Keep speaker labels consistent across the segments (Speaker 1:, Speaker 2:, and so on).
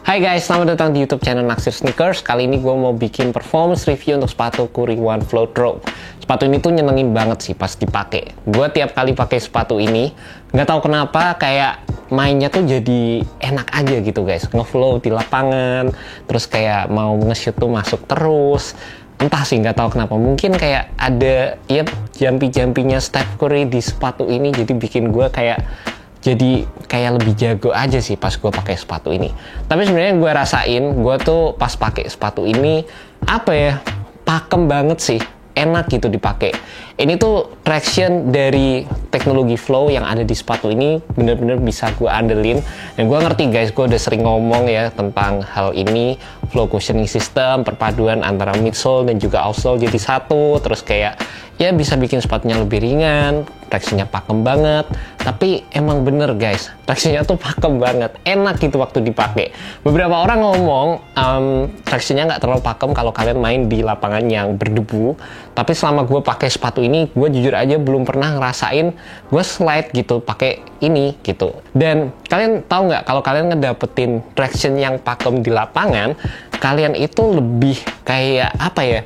Speaker 1: Hai guys, selamat datang di YouTube channel Naksir Sneakers. Kali ini gue mau bikin performance review untuk sepatu Curry One Floatrow. Sepatu ini tuh nyenengin banget sih pas dipakai. Gue tiap kali pakai sepatu ini, nggak tahu kenapa kayak mainnya tuh jadi enak aja gitu guys. Ngeflow di lapangan, terus kayak mau nge-shoot tuh masuk terus. Entah sih, nggak tahu kenapa. Mungkin kayak ada ya jumpy-jumpy-nya Steph Curry di sepatu ini, jadi bikin gue kayak lebih jago aja sih pas gue pakai sepatu ini. Tapi sebenarnya gue rasain, gue tuh pas pakai sepatu ini apa ya, pakem banget sih, enak gitu dipakai. Ini tuh traction dari teknologi flow yang ada di sepatu ini bener-bener bisa gue andelin. Dan gue ngerti guys, gue udah sering ngomong ya tentang hal ini, flow cushioning system, perpaduan antara midsole dan juga outsole jadi satu, terus kayak ya bisa bikin sepatunya lebih ringan, traksinya pakem banget. Tapi emang bener guys, traksinya tuh pakem banget, enak gitu waktu dipakai. Beberapa orang ngomong traksinya nggak terlalu pakem kalau kalian main di lapangan yang berdebu. Tapi selama gue pakai sepatu ini, gue jujur aja belum pernah ngerasain gue slide gitu pakai ini gitu. Dan kalian tahu nggak, kalau kalian ngedapetin traction yang pakem di lapangan, kalian itu lebih kayak apa ya,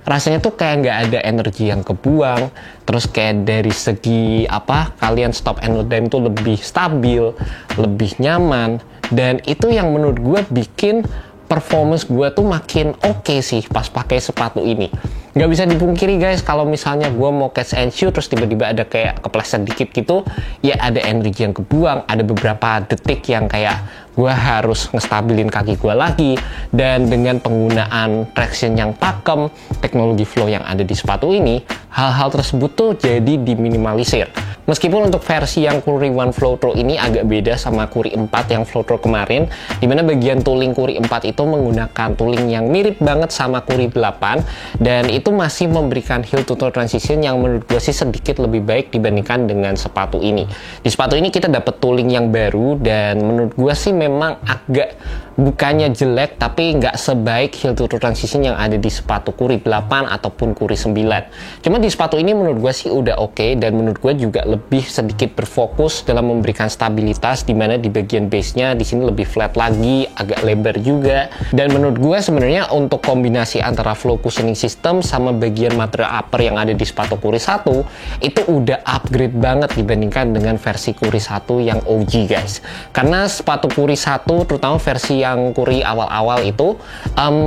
Speaker 1: rasanya tuh kayak nggak ada energi yang kebuang. Terus kayak dari segi apa, kalian stop and load time tuh lebih stabil, lebih nyaman. Dan itu yang menurut gue bikin performance gue tuh makin oke sih pas pakai sepatu ini. Nggak bisa dipungkiri guys, kalau misalnya gue mau catch and shoot terus tiba-tiba ada kayak kepleset dikit gitu, ya ada energi yang kebuang, ada beberapa detik yang kayak gue harus ngestabilin kaki gue lagi. Dan dengan penggunaan traction yang pakem, teknologi flow yang ada di sepatu ini, hal-hal tersebut tuh jadi diminimalisir. Meskipun untuk versi yang Curry One Floatrow ini agak beda sama Curry 4 yang Floatrow kemarin, dimana bagian tooling Curry 4 itu menggunakan tooling yang mirip banget sama Curry 8, dan itu masih memberikan heel to toe transition yang menurut gue sih sedikit lebih baik dibandingkan dengan sepatu ini. Di sepatu ini kita dapat tooling yang baru, dan menurut gue sih memang agak bukannya jelek, tapi nggak sebaik heel to toe transition yang ada di sepatu Curry 8 ataupun Curry 9. Cuma di sepatu ini menurut gue sih udah oke, dan menurut gue juga lebih sedikit berfokus dalam memberikan stabilitas, dimana di bagian base-nya di sini lebih flat lagi, agak lebar juga. Dan menurut gue sebenarnya untuk kombinasi antara flow cushioning system sama bagian material upper yang ada di sepatu Curry 1 itu udah upgrade banget dibandingkan dengan versi Curry 1 yang OG guys. Karena sepatu Curry 1 terutama versi yang Curry awal-awal itu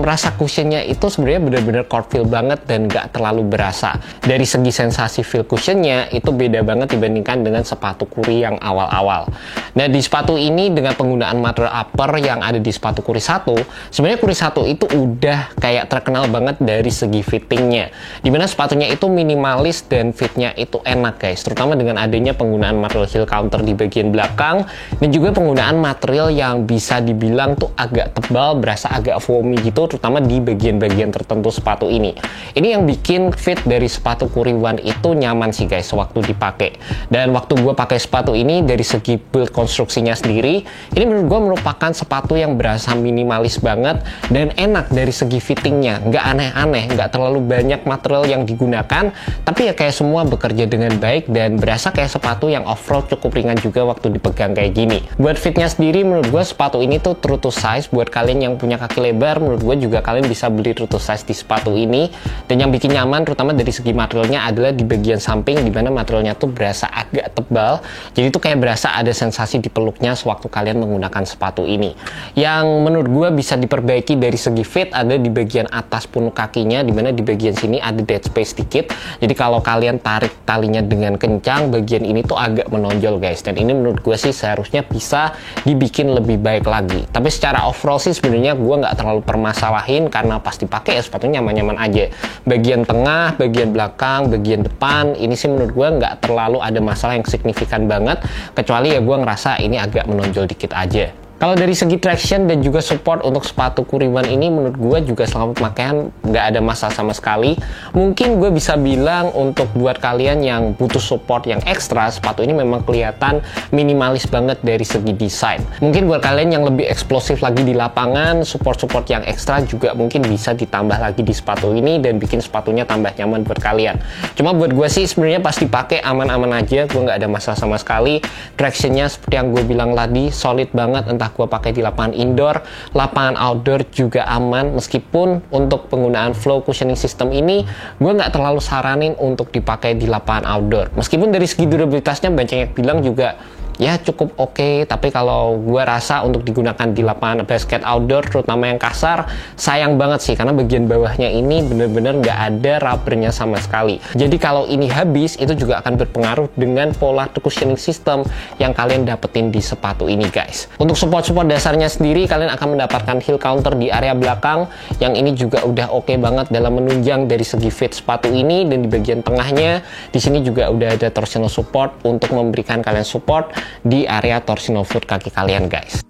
Speaker 1: rasa cushionnya itu sebenarnya benar-benar court feel banget dan gak terlalu berasa. Dari segi sensasi feel cushionnya itu beda banget dibandingkan dengan sepatu Curry yang awal-awal. Nah di sepatu ini dengan penggunaan material upper yang ada di sepatu Curry 1, sebenarnya Curry 1 itu udah kayak terkenal banget dari segi fittingnya, dimana sepatunya itu minimalis dan fitnya itu enak guys, terutama dengan adanya penggunaan material heel counter di bagian belakang, dan juga penggunaan material yang bisa dibilang tuh agak tebal, berasa agak foamy gitu, terutama di bagian-bagian tertentu sepatu ini. Ini yang bikin fit dari sepatu Curry One itu nyaman sih guys waktu dipakai. Dan waktu gue pakai sepatu ini, dari segi build konstruksinya sendiri, ini menurut gue merupakan sepatu yang berasa minimalis banget dan enak dari segi fittingnya, nggak aneh-aneh, nggak terlalu banyak material yang digunakan, tapi ya kayak semua bekerja dengan baik dan berasa kayak sepatu yang off-road cukup ringan juga waktu dipegang kayak gini. Buat fitnya sendiri menurut gue sepatu ini tuh true to size. Buat kalian yang punya kaki lebar, menurut gue juga kalian bisa beli true to size di sepatu ini. Dan yang bikin nyaman terutama dari segi materialnya adalah di bagian samping, dimana materialnya tuh berasa agak tebal, jadi tuh kayak berasa ada sensasi di peluknya sewaktu kalian menggunakan sepatu ini. Yang menurut gue bisa diperbaiki dari segi fit ada di bagian atas punuk kakinya, dimana di bagian sini ada dead space dikit, jadi kalau kalian tarik talinya dengan kencang, bagian ini tuh agak menonjol guys, dan ini menurut gue sih seharusnya bisa dibikin lebih baik lagi. Tapi secara overall sih sebenarnya gue nggak terlalu permasalahin, karena pas dipakai ya sepatunya nyaman-nyaman aja. Bagian tengah, bagian belakang, bagian depan, ini sih menurut gue nggak terlalu ada masalah yang signifikan banget, kecuali ya gue ngerasa ini agak menonjol dikit aja. Kalau dari segi traction dan juga support untuk sepatu Curry One ini, menurut gue juga selama pemakaian nggak ada masalah sama sekali. Mungkin gue bisa bilang untuk buat kalian yang butuh support yang ekstra, sepatu ini memang kelihatan minimalis banget dari segi desain. Mungkin buat kalian yang lebih eksplosif lagi di lapangan, support-support yang ekstra juga mungkin bisa ditambah lagi di sepatu ini dan bikin sepatunya tambah nyaman buat kalian. Cuma buat gue sih sebenarnya pas dipakai aman-aman aja, gue nggak ada masalah sama sekali. Tractionnya seperti yang gue bilang tadi, solid banget, entah apakah gue pakai di lapangan indoor, lapangan outdoor juga aman. Meskipun untuk penggunaan flow cushioning system ini gue nggak terlalu saranin untuk dipakai di lapangan outdoor. Meskipun dari segi durabilitasnya banyak yang bilang juga ya cukup oke, tapi kalau gue rasa untuk digunakan di lapangan basket outdoor, terutama yang kasar, sayang banget sih, karena bagian bawahnya ini bener-bener nggak ada rubbernya sama sekali. Jadi kalau ini habis, itu juga akan berpengaruh dengan pola cushioning system yang kalian dapetin di sepatu ini guys. Untuk support-support dasarnya sendiri, kalian akan mendapatkan heel counter di area belakang, yang ini juga udah oke banget dalam menunjang dari segi fit sepatu ini. Dan di bagian tengahnya, di sini juga udah ada torsional support untuk memberikan kalian support di area torsional foot kaki kalian guys.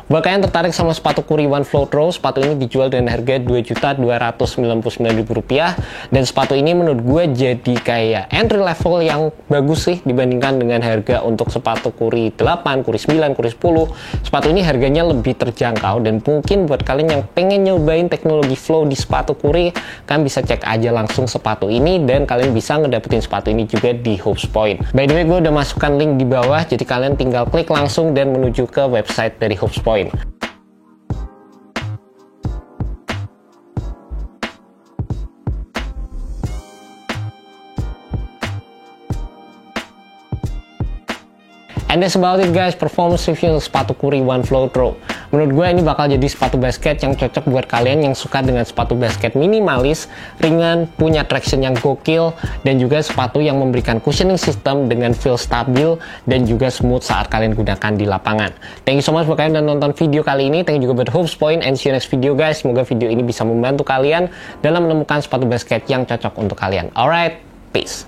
Speaker 1: Buat kalian tertarik sama sepatu Curry One Float Row, sepatu ini dijual dengan harga Rp2.299.000, dan sepatu ini menurut gue jadi kayak entry level yang bagus sih dibandingkan dengan harga untuk sepatu Curry 8, Curry 9, Curry 10. Sepatu ini harganya lebih terjangkau, dan mungkin buat kalian yang pengen nyobain teknologi flow di sepatu Curry, kalian bisa cek aja langsung sepatu ini, dan kalian bisa ngedapetin sepatu ini juga di Hope's Point. By the way, gue udah masukkan link di bawah, jadi kalian tinggal klik langsung dan menuju ke website dari Hope's Point. And that's about it guys, performance review untuk sepatu Curry One Float Row. Menurut gue ini bakal jadi sepatu basket yang cocok buat kalian yang suka dengan sepatu basket minimalis, ringan, punya traction yang gokil, dan juga sepatu yang memberikan cushioning system dengan feel stabil dan juga smooth saat kalian gunakan di lapangan. Thank you so much buat kalian yang nonton video kali ini. Thank you juga buat Hope's Point, and see you next video guys. Semoga video ini bisa membantu kalian dalam menemukan sepatu basket yang cocok untuk kalian. Alright, peace.